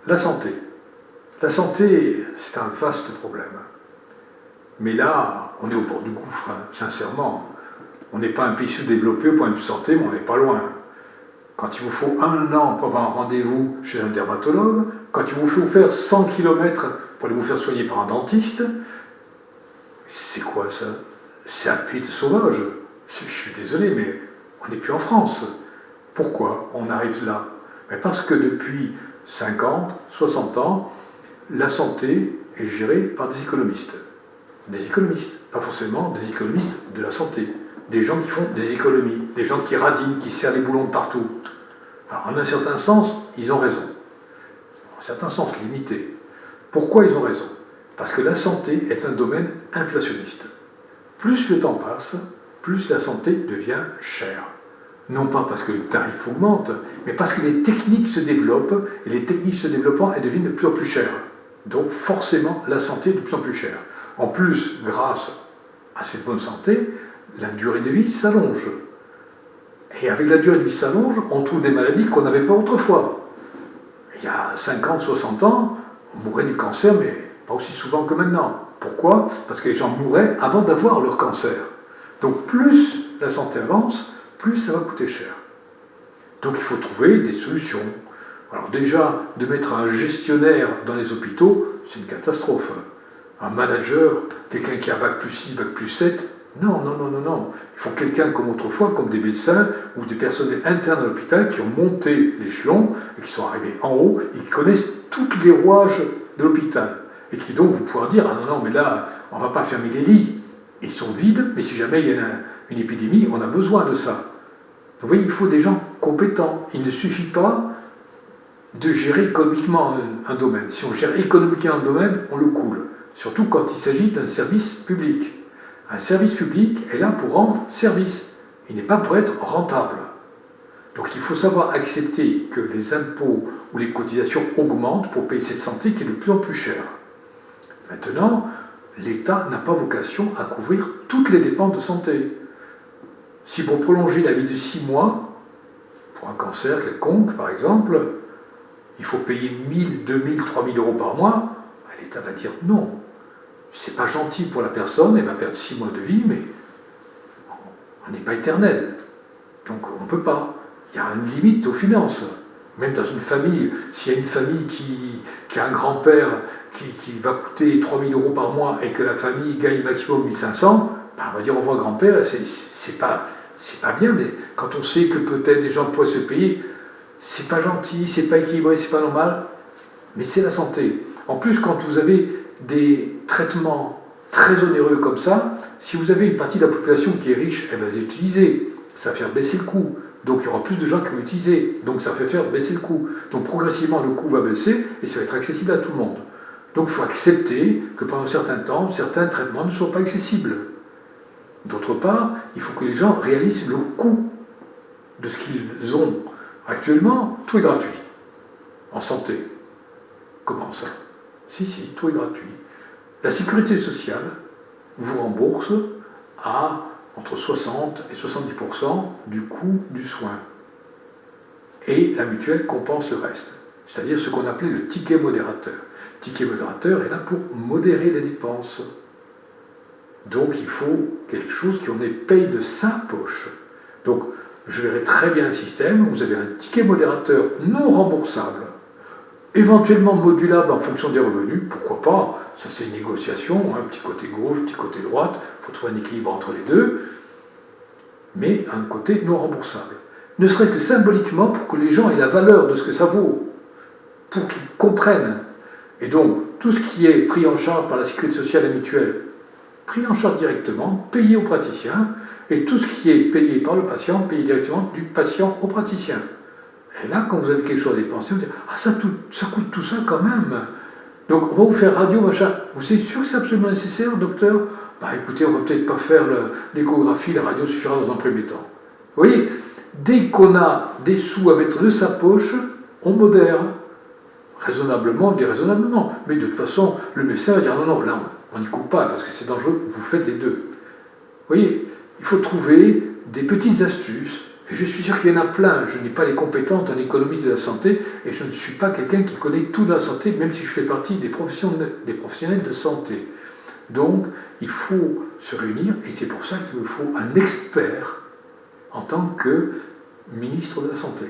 La santé. La santé, c'est un vaste problème. Mais là, on est au bord du gouffre, hein, sincèrement. On n'est pas un pays sous-développé au point de vue santé, mais on n'est pas loin. Quand il vous faut 1 an pour avoir un rendez-vous chez un dermatologue, quand il vous faut faire 100 km pour aller vous faire soigner par un dentiste, c'est quoi ça? C'est un pays de sauvage. Je suis désolé, mais on n'est plus en France. Pourquoi on arrive là? Parce que depuis 50, 60 ans, la santé est gérée par des économistes. Des économistes, pas forcément des économistes de la santé. Des gens qui font des économies, des gens qui radinent, qui serrent les boulons de partout. Alors, en un certain sens, ils ont raison. En un certain sens limité. Pourquoi ils ont raison? Parce que la santé est un domaine inflationniste. Plus le temps passe, plus la santé devient chère. Non pas parce que le tarif augmente, mais parce que les techniques se développent, et les techniques se développant, elles deviennent de plus en plus chères. Donc forcément, la santé est de plus en plus chère. En plus, grâce à cette bonne santé, la durée de vie s'allonge. Et avec la durée de vie s'allonge, on trouve des maladies qu'on n'avait pas autrefois. Il y a 50, 60 ans, on mourait du cancer, mais pas aussi souvent que maintenant. Pourquoi? Parce que les gens mouraient avant d'avoir leur cancer. Donc plus la santé avance, plus ça va coûter cher. Donc il faut trouver des solutions. Alors déjà, de mettre un gestionnaire dans les hôpitaux, c'est une catastrophe. Un manager, quelqu'un qui a bac plus 6, bac plus 7, non. Il faut quelqu'un comme autrefois, comme des médecins ou des personnels internes à l'hôpital qui ont monté l'échelon et qui sont arrivés en haut et qui connaissent toutes les rouages de l'hôpital. Et qui donc vous pourrez dire, ah non, mais là, on ne va pas fermer les lits. Ils sont vides, mais si jamais il y a une épidémie, on a besoin de ça. Donc vous voyez, il faut des gens compétents. Il ne suffit pas de gérer économiquement un domaine. Si on gère économiquement un domaine, on le coule. Surtout quand il s'agit d'un service public. Un service public est là pour rendre service. Il n'est pas pour être rentable. Donc il faut savoir accepter que les impôts ou les cotisations augmentent pour payer cette santé qui est de plus en plus chère. Maintenant, l'État n'a pas vocation à couvrir toutes les dépenses de santé. Si pour prolonger la vie de 6 mois, pour un cancer quelconque par exemple, il faut payer 1000, 2000, 3000 euros par mois, l'État va dire non. C'est pas gentil pour la personne, elle va perdre 6 mois de vie, mais on n'est pas éternel. Donc on ne peut pas. Il y a une limite aux finances. Même dans une famille, s'il y a une famille qui a un grand-père qui va coûter 3000 euros par mois et que la famille gagne maximum 1500, ben on va dire au revoir grand-père, c'est pas bien, mais quand on sait que peut-être des gens pourraient se payer, c'est pas gentil, c'est pas équilibré, c'est pas normal, mais c'est la santé. En plus, quand vous avez des traitements très onéreux comme ça, si vous avez une partie de la population qui est riche, elle va les utiliser, ça va faire baisser le coût. Donc il y aura plus de gens qui vont l'utiliser, donc ça fait faire baisser le coût. Donc progressivement le coût va baisser et ça va être accessible à tout le monde. Donc il faut accepter que pendant un certain temps, certains traitements ne soient pas accessibles. D'autre part, il faut que les gens réalisent le coût de ce qu'ils ont. Actuellement, tout est gratuit. En santé. Comment ça? Si, tout est gratuit. La sécurité sociale vous rembourse à entre 60 et 70% du coût du soin. Et la mutuelle compense le reste. C'est-à-dire ce qu'on appelait le ticket modérateur. Le ticket modérateur est là pour modérer les dépenses. Donc il faut quelque chose qu'on paye de sa poche. Donc je verrai très bien un système où vous avez un ticket modérateur non remboursable, éventuellement modulable en fonction des revenus, pourquoi pas, ça c'est une négociation, un petit côté gauche, petit côté droite, il faut trouver un équilibre entre les deux, mais un côté non remboursable. Ne serait que symboliquement pour que les gens aient la valeur de ce que ça vaut, pour qu'ils comprennent. Et donc, tout ce qui est pris en charge par la sécurité sociale et mutuelle, pris en charge directement, payé au praticien, et tout ce qui est payé par le patient, payé directement du patient au praticien. Et là, quand vous avez quelque chose à dépenser, vous dites « Ah, ça coûte tout ça quand même !» Donc, on va vous faire radio, machin. Vous êtes sûr que c'est absolument nécessaire, docteur? Bah écoutez, on va peut-être pas faire l'échographie, la radio suffira dans un premier temps. Vous voyez, dès qu'on a des sous à mettre de sa poche, on modère. Raisonnablement, déraisonnablement. Mais de toute façon, le médecin va dire non, là, on n'y coupe pas, parce que c'est dangereux, vous faites les deux. Vous voyez, il faut trouver des petites astuces Et je suis sûr qu'il y en a plein. Je n'ai pas les compétences d'un économiste de la santé et je ne suis pas quelqu'un qui connaît tout de la santé, même si je fais partie des professionnels de santé. Donc, il faut se réunir et c'est pour ça qu'il me faut un expert en tant que ministre de la Santé.